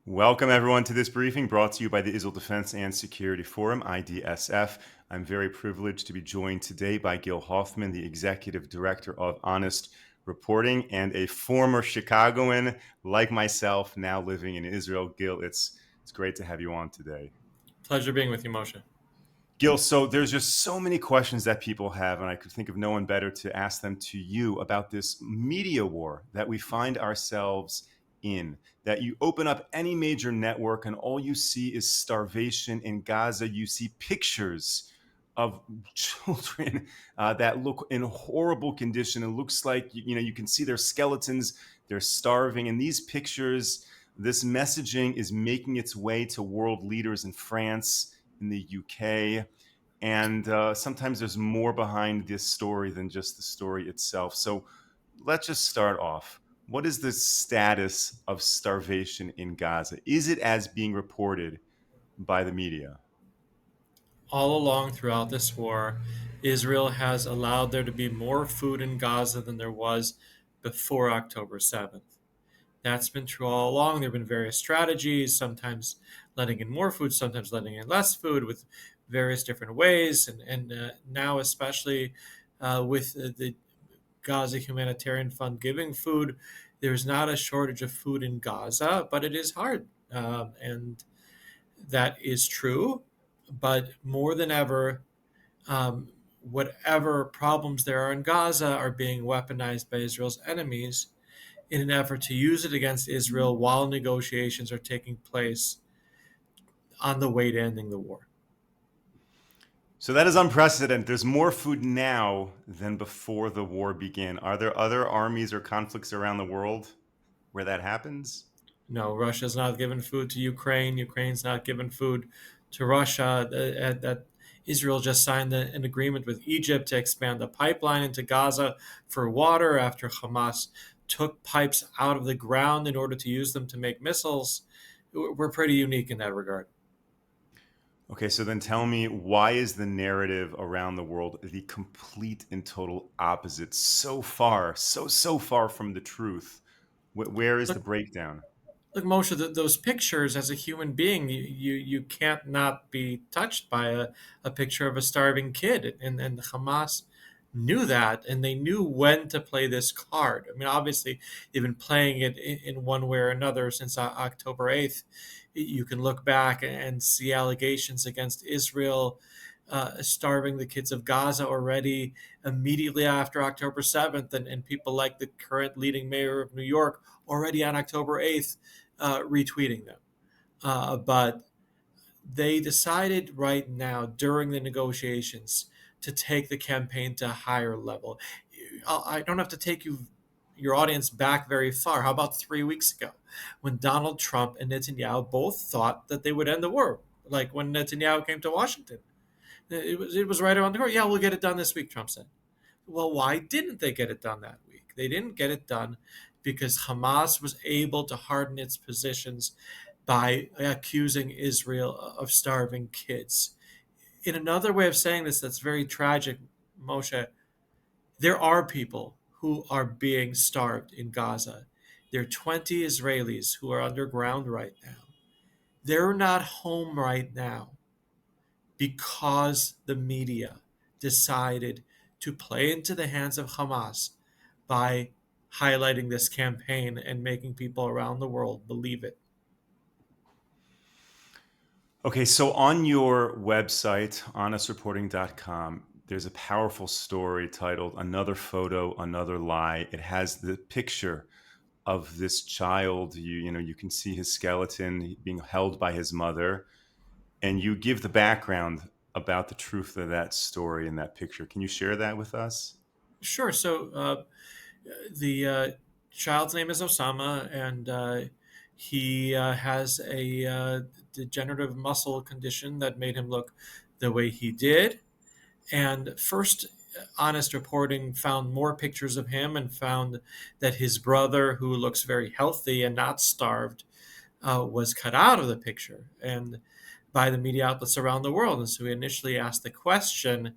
Welcome, everyone, to this briefing brought to you by the Israel Defense and Security Forum, IDSF. I'm very privileged to be joined today by Gil Hoffman, the Executive Director of Honest Reporting and a former Chicagoan like myself, now living in Israel. Gil, it's great to have you on today. Pleasure being with you, Moshe. Gil, so there's just so many questions that people have, and I could think of no one better to ask them to you about this media war that we find ourselves in. That you open up any major network, and all you see is starvation in Gaza. You see pictures of children that look in horrible condition. It looks like you can see their skeletons. They're starving, and these pictures, this messaging is making its way to world leaders in France, in the UK. And sometimes there's more behind this story than just the story itself. So let's just start off. What is the status of starvation in Gaza? Is it as being reported by the media? All along throughout this war, Israel has allowed there to be more food in Gaza than there was before October 7th. That's been true all along. There have been various strategies, sometimes letting in more food, sometimes letting in less food, with various different ways. And now, especially with the Gaza Humanitarian Fund giving food, there's not a shortage of food in Gaza, but it is hard. And that is true. But more than ever, whatever problems there are in Gaza are being weaponized by Israel's enemies in an effort to use it against Israel while negotiations are taking place on the way to ending the war. So that is unprecedented. There's more food now than before the war began. Are there other armies or conflicts around the world where that happens? No, Russia's not given food to Ukraine. Ukraine's not given food to Russia. That Israel just signed an agreement with Egypt to expand the pipeline into Gaza for water after Hamas took pipes out of the ground in order to use them to make missiles. We're pretty unique in that regard. Okay, so then tell me, why is the narrative around the world the complete and total opposite? So far, so far from the truth. Where is the Look, breakdown? look, Moshe, those pictures as a human being, you can't not be touched by a picture of a starving kid. And Hamas knew that, and they knew when to play this card. I mean, obviously, they've been playing it in one way or another since October 8th. You can look back and see allegations against Israel starving the kids of Gaza already immediately after October 7th, and people like the current leading mayor of New York already on October 8th retweeting them. But they decided right now during the negotiations to take the campaign to a higher level. I don't have to take your audience back very far. How about 3 weeks ago, when Donald Trump and Netanyahu both thought that they would end the war? Like when Netanyahu came to Washington, it was right around the corner. Yeah, we'll get it done this week, Trump said. Well, why didn't they get it done that week? They didn't get it done because Hamas was able to harden its positions by accusing Israel of starving kids. In another way of saying this that's very tragic, Moshe, there are people who are being starved in Gaza. There are 20 Israelis who are underground right now. They're not home right now because the media decided to play into the hands of Hamas by highlighting this campaign and making people around the world believe it. Okay, so on your website, honestreporting.com, there's a powerful story titled Another Photo, Another Lie. It has the picture of this child. You can see his skeleton being held by his mother, and you give the background about the truth of that story in that picture. Can you share that with us? Sure. So the child's name is Osama, and he has a degenerative muscle condition that made him look the way he did. And first, Honest Reporting found more pictures of him and found that his brother, who looks very healthy and not starved, was cut out of the picture and by the media outlets around the world. And so we initially asked the question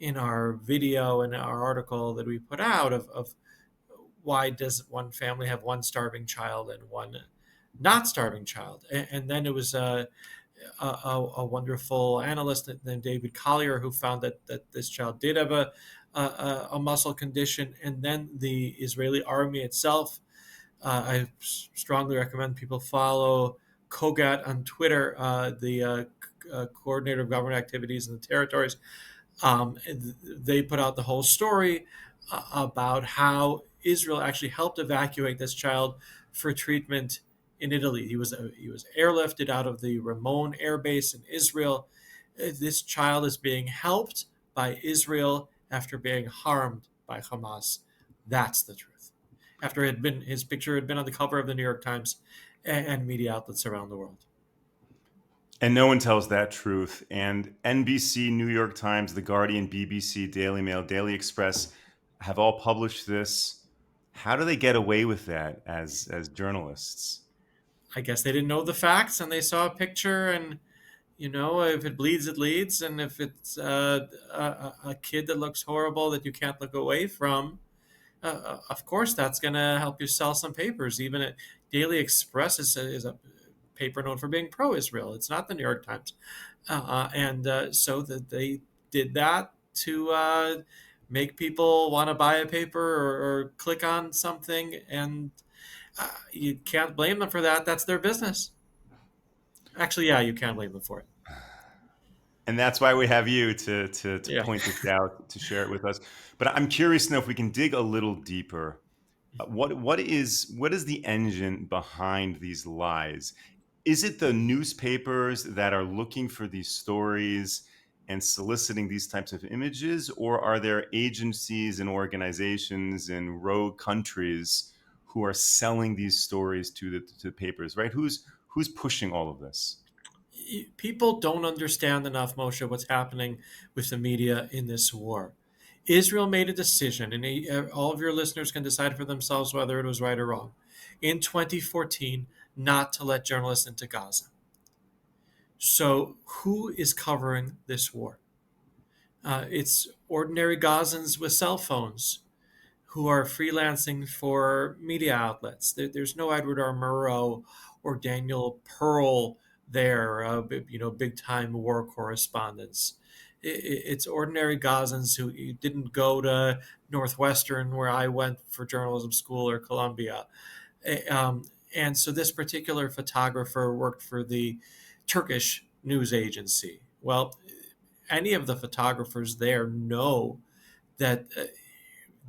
in our video and our article that we put out of why does one family have one starving child and one not starving child. And then it was a wonderful analyst named David Collier who found that this child did have a muscle condition. And then the Israeli army itself, I strongly recommend people follow Kogat on Twitter, the coordinator of government activities in the territories. They put out the whole story about how Israel actually helped evacuate this child for treatment in Italy. He was airlifted out of the Ramon air base in Israel. This child is being helped by Israel after being harmed by Hamas. That's the truth. After his picture had been on the cover of the New York Times and media outlets around the world. And no one tells that truth. And NBC, New York Times, The Guardian, BBC, Daily Mail, Daily Express have all published this. How do they get away with that as journalists? I guess they didn't know the facts and they saw a picture, and if it bleeds, it leads, and if it's a kid that looks horrible that you can't look away from, of course that's going to help you sell some papers. Even at Daily Express is a paper known for being pro-Israel. It's not the New York Times, and so that they did that to make people want to buy a paper or click on something, and you can't blame them for that. That's their business. Actually, yeah, you can blame them for it. And that's why we have you to Yeah. point this out, to share it with us. But I'm curious to know if we can dig a little deeper. What is the engine behind these lies? Is it the newspapers that are looking for these stories and soliciting these types of images, or are there agencies and organizations in rogue countries who are selling these stories to the papers? Right? Who's pushing all of this? People don't understand enough, Moshe, what's happening with the media in this war. Israel made a decision, and all of your listeners can decide for themselves whether it was right or wrong, in 2014, not to let journalists into Gaza. So, who is covering this war? It's ordinary Gazans with cell phones who are freelancing for media outlets. There's no Edward R. Murrow or Daniel Pearl there, big time war correspondents. It's ordinary Gazans who didn't go to Northwestern, where I went for journalism school, or Columbia. And so this particular photographer worked for the Turkish news agency. Well, any of the photographers there know that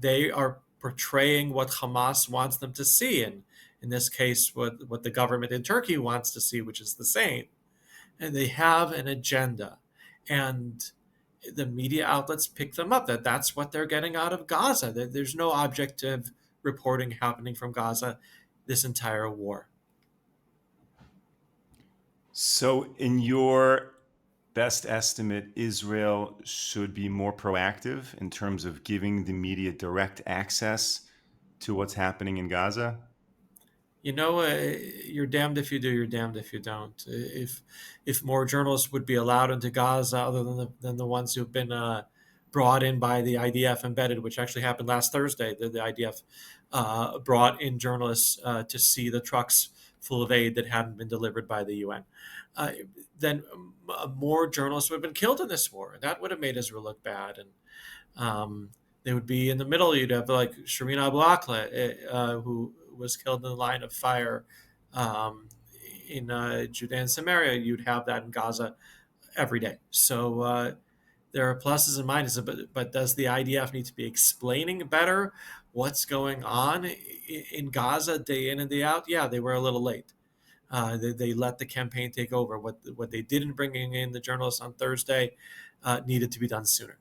they are portraying what Hamas wants them to see, and in this case, what the government in Turkey wants to see, which is the same. And they have an agenda, and the media outlets pick them up that's what they're getting out of Gaza. There's no objective reporting happening from Gaza this entire war. So, in your best estimate, Israel should be more proactive in terms of giving the media direct access to what's happening in Gaza? You're damned if you do, you're damned if you don't. If more journalists would be allowed into Gaza, other than the ones who've been brought in by the IDF embedded, which actually happened last Thursday, the IDF brought in journalists to see the trucks full of aid that hadn't been delivered by the UN. Then more journalists would have been killed in this war. That would have made Israel look bad, and they would be in the middle. You'd have like Shireen Abu Akleh, who was killed in the line of fire in Judea and Samaria. You'd have that in Gaza every day. So there are pluses and minuses, but does the IDF need to be explaining better what's going on in Gaza day in and day out? Yeah, they were a little late. They let the campaign take over. What they did in bringing in the journalists on Thursday needed to be done sooner.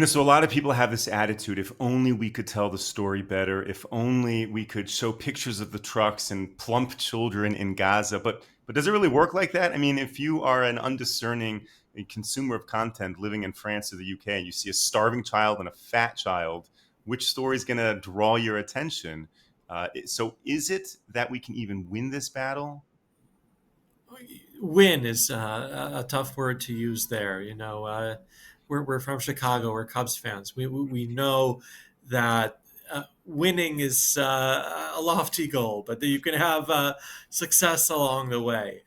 So a lot of people have this attitude, if only we could tell the story better, if only we could show pictures of the trucks and plump children in Gaza. But does it really work like that? I mean, if you are an undiscerning consumer of content living in France or the UK and you see a starving child and a fat child, which story is going to draw your attention? So is it that we can even win this battle? Win is a tough word to use there. We're from Chicago. We're Cubs fans. We know that winning is a lofty goal, but that you can have success along the way.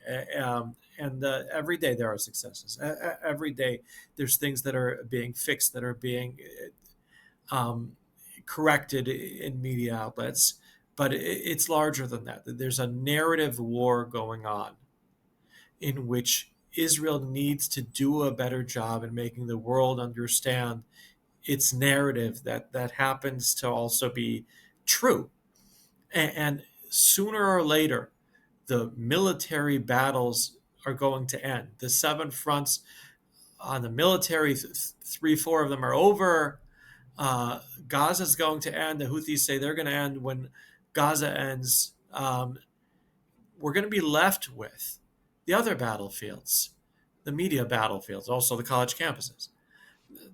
And every day there are successes. Every day there's things that are being fixed, that are being um, corrected in media outlets. But it's larger than that. There's a narrative war going on in which Israel needs to do a better job in making the world understand its narrative, that happens to also be true. And sooner or later, the military battles are going to end. The seven fronts on the military, three, four of them are over. Gaza is going to end. The Houthis say they're going to end when Gaza ends. We're going to be left with the other battlefields, the media battlefields, also the college campuses.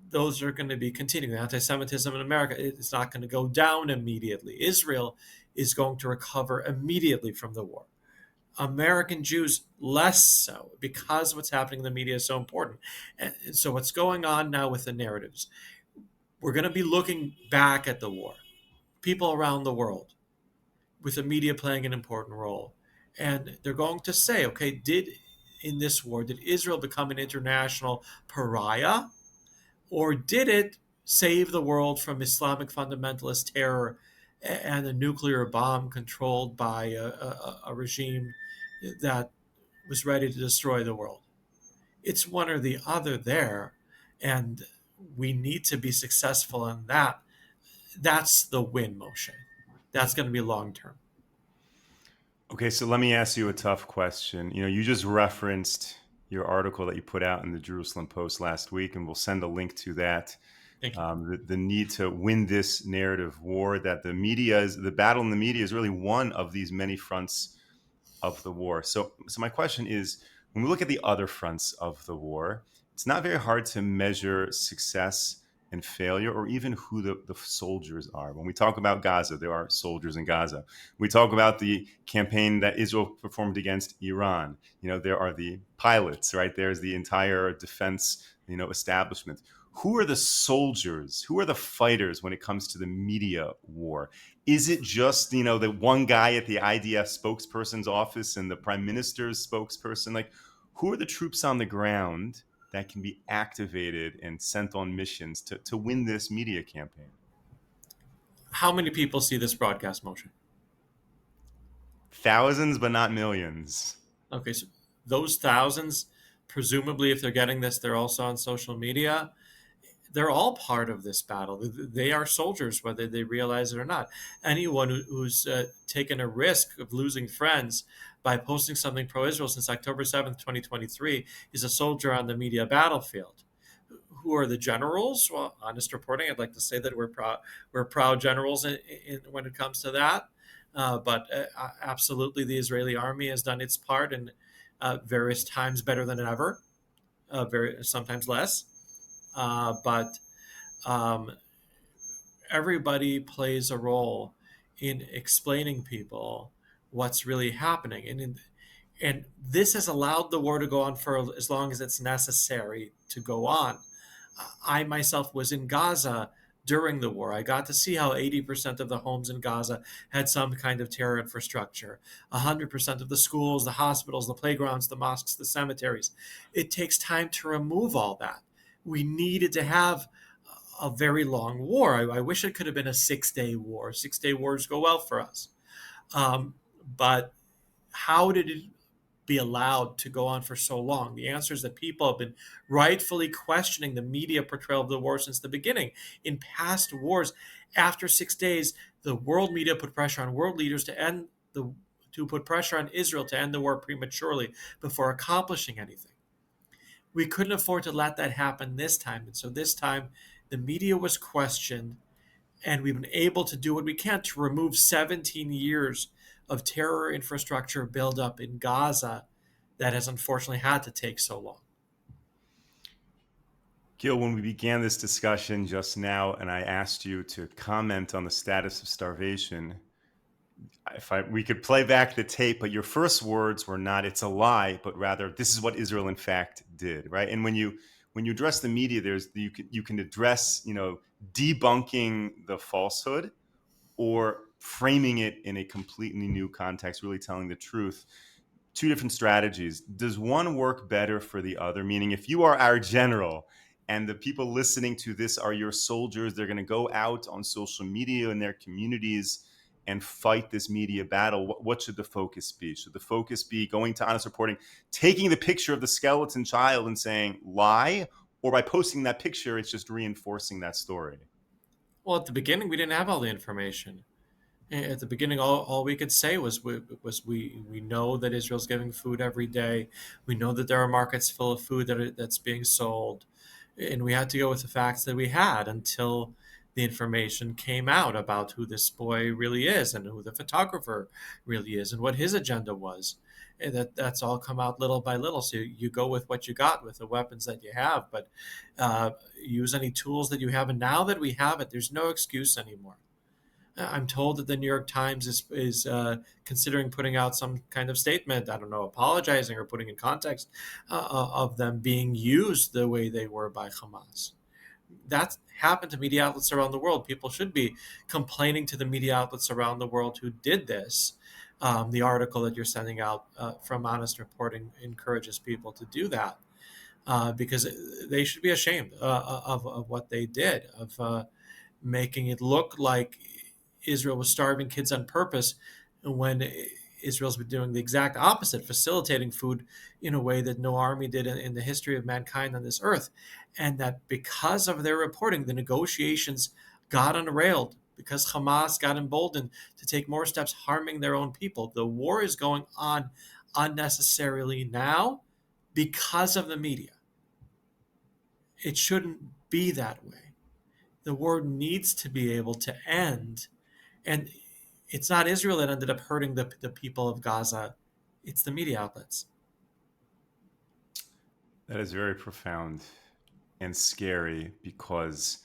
Those are going to be continuing. Anti-Semitism in America, it's not going to go down immediately. Israel is going to recover immediately from the war. American Jews less so, because what's happening in the media is so important. And so what's going on now with the narratives, we're going to be looking back at the war, people around the world, with the media playing an important role. And they're going to say, okay, in this war, did Israel become an international pariah? Or did it save the world from Islamic fundamentalist terror and a nuclear bomb controlled by a regime that was ready to destroy the world? It's one or the other there. And we need to be successful in that. That's the win motion. That's going to be long term. Okay, so let me ask you a tough question. You just referenced your article that you put out in the Jerusalem Post last week, and we'll send a link to that. Thank you. The need to win this narrative war, that the battle in the media is really one of these many fronts of the war. So my question is, when we look at the other fronts of the war, it's not very hard to measure success and failure, or even who the soldiers are. When we talk about Gaza, there are soldiers in Gaza. We talk about the campaign that Israel performed against Iran. There are the pilots, right? There's the entire defense, establishment. Who are the soldiers? Who are the fighters when it comes to the media war? Is it just, the one guy at the IDF spokesperson's office and the prime minister's spokesperson? Like, who are the troops on the ground that can be activated and sent on missions to win this media campaign? How many people see this broadcast motion? Thousands, but not millions. Okay, so those thousands, presumably, if they're getting this, they're also on social media. They're all part of this battle. They are soldiers, whether they realize it or not. Anyone who's taken a risk of losing friends by posting something pro-Israel since October 7th, 2023, is a soldier on the media battlefield. Who are the generals? Well, honest reporting, I'd like to say that we're proud generals when it comes to that. But absolutely, the Israeli army has done its part in various times better than ever, sometimes less. But um, everybody plays a role in explaining people what's really happening, and this has allowed the war to go on for as long as it's necessary to go on. I myself was in Gaza during the war. I got to see how 80% of the homes in Gaza had some kind of terror infrastructure. 100% of the schools, the hospitals, the playgrounds, the mosques, the cemeteries. It takes time to remove all that. We needed to have a very long war. I wish it could have been a 6-day war. 6-day wars go well for us. But how did it be allowed to go on for so long? The answer is that people have been rightfully questioning the media portrayal of the war since the beginning. In past wars, after 6 days, the world media put pressure on world leaders to put pressure on Israel to end the war prematurely before accomplishing anything. We couldn't afford to let that happen this time. And so this time, the media was questioned, and we've been able to do what we can to remove 17 years of terror infrastructure buildup in Gaza that has unfortunately had to take so long. Gil, when we began this discussion just now, and I asked you to comment on the status of starvation, we could play back the tape, but your first words were not "it's a lie," but rather "this is what Israel in fact did," right? And when you address the media, you can address debunking the falsehood, or framing it in a completely new context, really telling the truth. Two different strategies. Does one work better for the other? Meaning, if you are our general and the people listening to this are your soldiers, they're going to go out on social media in their communities and fight this media battle. What should the focus be? Should the focus be going to honest reporting, taking the picture of the skeleton child and saying lie? Or by posting that picture, it's just reinforcing that story? Well, at the beginning, we didn't have all the information. At the beginning, all we could say was we know that Israel's giving food every day. We know that there are markets full of food that's being sold, and we had to go with the facts that we had until the information came out about who this boy really is and who the photographer really is and what his agenda was. And that's all come out little by little. So you go with what you got with the weapons that you have, but use any tools that you have. And now that we have it, there's no excuse anymore. I'm told that the New York Times is considering putting out some kind of statement. I don't know, apologizing or putting in context of them being used the way they were by Hamas. That's happened to media outlets around the world. People should be complaining to the media outlets around the world who did this. The article that you're sending out from Honest Reporting encourages people to do that because they should be ashamed of what they did, of making it look like Israel was starving kids on purpose when Israel's been doing the exact opposite, facilitating food in a way that no army did in the history of mankind on this earth. And that because of their reporting, the negotiations got unrailed because Hamas got emboldened to take more steps harming their own people. The war is going on unnecessarily now because of the media. It shouldn't be that way. The war needs to be able to end. And it's not Israel that ended up hurting the people of Gaza, it's the media outlets. That is very profound and scary because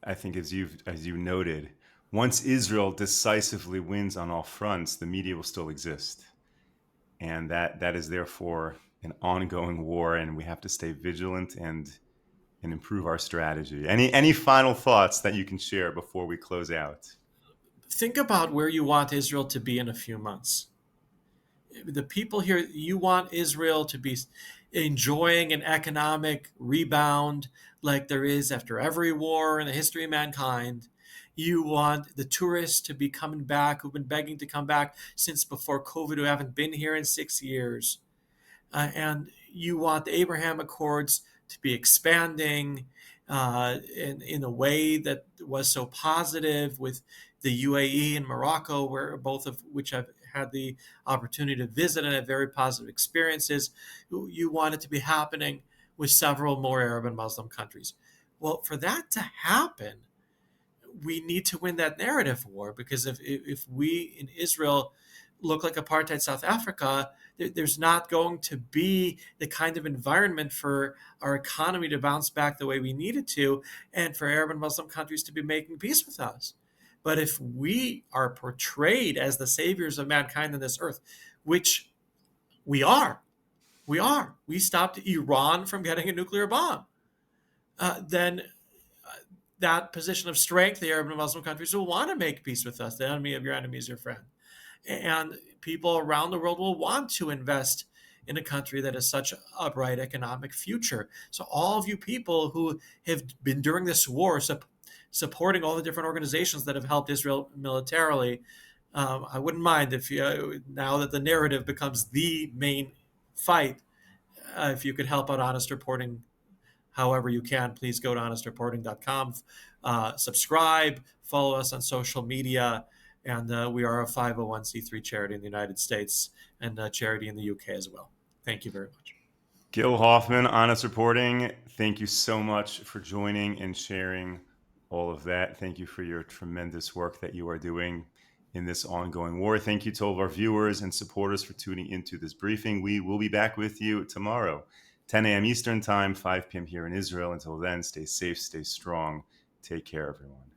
I think, as you noted, once Israel decisively wins on all fronts, the media will still exist, and that is therefore an ongoing war, and we have to stay vigilant and improve our strategy. Any final thoughts that you can share before we close out? Think about where you want Israel to be in a few months. The people here, you want Israel to be enjoying an economic rebound like there is after every war in the history of mankind. You want the tourists to be coming back who've been begging to come back since before COVID, who haven't been here in 6 years. And you want the Abraham Accords to be expanding in a way that was so positive with the UAE and Morocco, where both of which I've had the opportunity to visit and have very positive experiences. You want it to be happening with several more Arab and Muslim countries. Well, for that to happen, we need to win that narrative war, because if we in Israel look like apartheid South Africa, there's not going to be the kind of environment for our economy to bounce back the way we need it to, and for Arab and Muslim countries to be making peace with us. But if we are portrayed as the saviors of mankind on this earth, which we are, we stopped Iran from getting a nuclear bomb, then that position of strength, the Arab and Muslim countries will want to make peace with us. The enemy of your enemy is your friend. And people around the world will want to invest in a country that has such a bright economic future. So all of you people who have been during this war supporting all the different organizations that have helped Israel militarily, I wouldn't mind if you, now that the narrative becomes the main fight, if you could help out Honest Reporting however you can. Please go to honestreporting.com, subscribe, follow us on social media. And we are a 501c3 charity in the United States and a charity in the UK as well. Thank you very much. Gil Hoffman, Honest Reporting, thank you so much for joining and sharing all of that. Thank you for your tremendous work that you are doing in this ongoing war. Thank you to all of our viewers and supporters for tuning into this briefing. We will be back with you tomorrow, 10 a.m. Eastern Time, 5 p.m. here in Israel. Until then, stay safe, stay strong. Take care, everyone.